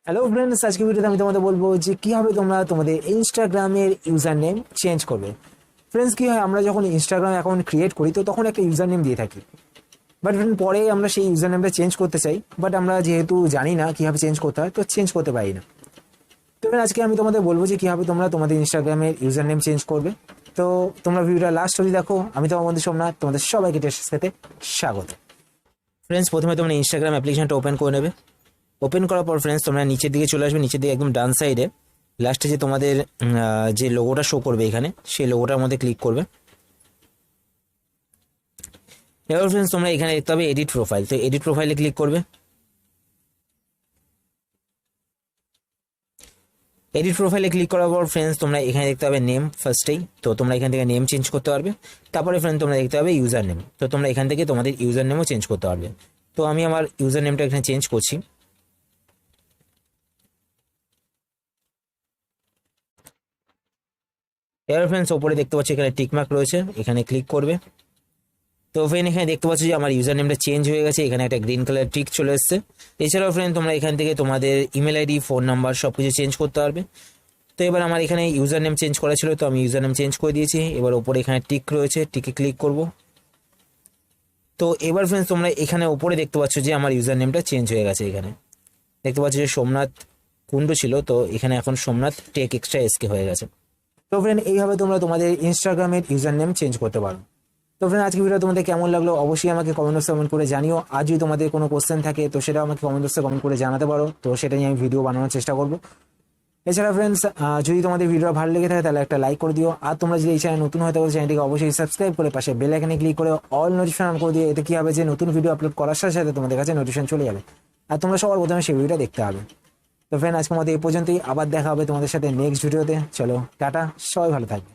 Hello friends, আজকে ভিডিওতে আমি তোমাদের বলবো যে কীভাবে তোমরা তোমাদের ইনস্টাগ্রামের ইউজার নেম চেঞ্জ করবে। ফ্রেন্ডস, কী হয়, আমরা যখন ইনস্টাগ্রাম অ্যাকাউন্ট ক্রিয়েট করি তো তখন একটা ইউজার নেম দিয়ে থাকি, বাট ফ্রেন্ড পরে আমরা সেই ইউজার নেমটা চেঞ্জ করতে চাই, বাট আমরা যেহেতু জানি না কীভাবে চেঞ্জ করতে হয় তো চেঞ্জ করতে পারি না। তো ফ্রেন্ড, আজকে আমি তোমাদের বলবো যে কীভাবে তোমরা তোমাদের ইনস্টাগ্রামের ইউজার নেম চেঞ্জ করবে। তো তোমরা ভিডিওটা লাস্ট অবধি দেখো। আমি তোমার বন্ধু সোমনাথ, তোমাদের সবাইকে টেস্টের সাথে স্বাগত। ফ্রেন্ডস, প্রথমে তোমরা ইনস্টাগ্রাম অ্যাপ্লিকেশনটা ওপেন করে নেবে। ওপেন করার পর ফ্রেন্ডস তোমরা নিচের দিকে চলে আসবে। নিচের দিকে একদম ডান সাইডে লাস্টে যে তোমাদের যে লোগোটা শো করবে এখানে, সেই লোগোটার মধ্যে ক্লিক করবে। এবার ফ্রেন্ডস তোমরা এখানে দেখতে হবে এডিট প্রোফাইল, তো এডিট প্রোফাইলে ক্লিক করবে। এডিট প্রোফাইলে ক্লিক করার পর ফ্রেন্ডস তোমরা এখানে দেখতে হবে নেম ফার্স্টেই, তো তোমরা এখান থেকে নেম চেঞ্জ করতে পারবে। তারপরে ফ্রেন্ড তোমরা দেখতে হবে ইউজার নেম, তো তোমরা এখান থেকে তোমাদের ইউজার নেমও চেঞ্জ করতে পারবে। তো আমি আমার ইউজার নেমটা এখানে চেঞ্জ করছি। এবার ফ্রেন্ডস ওপরে দেখতে পাচ্ছি এখানে টিকমার্ক রয়েছে, এখানে ক্লিক করবে। তো ফ্রেন্ড এখানে দেখতে পাচ্ছি যে আমার ইউজার নেমটা চেঞ্জ হয়ে গেছে, এখানে একটা গ্রিন কালার টিক চলে এসেছে। এছাড়াও ফ্রেন্ড তোমরা এখান থেকে তোমাদের ইমেল আইডি, ফোন নাম্বার সব কিছু চেঞ্জ করতে পারবে। তো এবার আমার এখানে ইউজার নেম চেঞ্জ করা ছিল, তো আমি ইউজার নেম চেঞ্জ করে দিয়েছি। এবার ওপরে এখানে টিক রয়েছে, টিকে ক্লিক করব। তো এবার ফ্রেন্ডস তোমরা এখানে ওপরে দেখতে পাচ্ছ যে আমার ইউজার নেমটা চেঞ্জ হয়ে গেছে। এখানে দেখতে পাচ্ছ যে সোমনাথ কুণ্ডু ছিল, তো এখানে এখন সোমনাথ টেক এক্সট্রা এসকে হয়ে গেছে। তো ফ্রেন্ড এইভাবে তোমরা তোমাদের ইনস্টাগ্রামের ইউজার নেম চেঞ্জ করতে পারো। তো ফ্রেন্ড আজকে ভিডিও তোমাদের কেমন লাগলো অবশ্যই আমাকে কমেন্ট বক্সে কমেন্ট করে জানিও। আর যদি তোমাদের কোনো কোশ্চেন থাকে তো সেটাও আমাকে কমেন্ট বক্সে কমেন্ট করে জানাতে পারো, তো সেটা নিয়ে আমি ভিডিও বানানোর চেষ্টা করবো। এছাড়া ফ্রেন্ডস যদি তোমাদের ভিডিওটা ভালো লেগে থাকে তাহলে একটা লাইক করে দিও। আর তোমরা যদি এই চ্যানেল নতুন হয় তাহলে চ্যানেলটিকে অবশ্যই সাবস্ক্রাইব করে পাশে বেল আইকনে ক্লিক করে অল নোটিফিকেশন অন করে দিও। এতে কী হবে যে নতুন ভিডিও আপলোড করার সাথে সাথে তোমাদের কাছে নোটিফিকেশন চলে যাবে আর তোমরা সবার প্রথমে সেই ভিডিওটা দেখতে হবে। তো ফ্রেন্ড আজকের মতো এই পর্যন্তই, আবার দেখা হবে তোমাদের সাথে নেক্সট ভিডিওতে। চলো টাটা, সবাই ভালো থাকবে।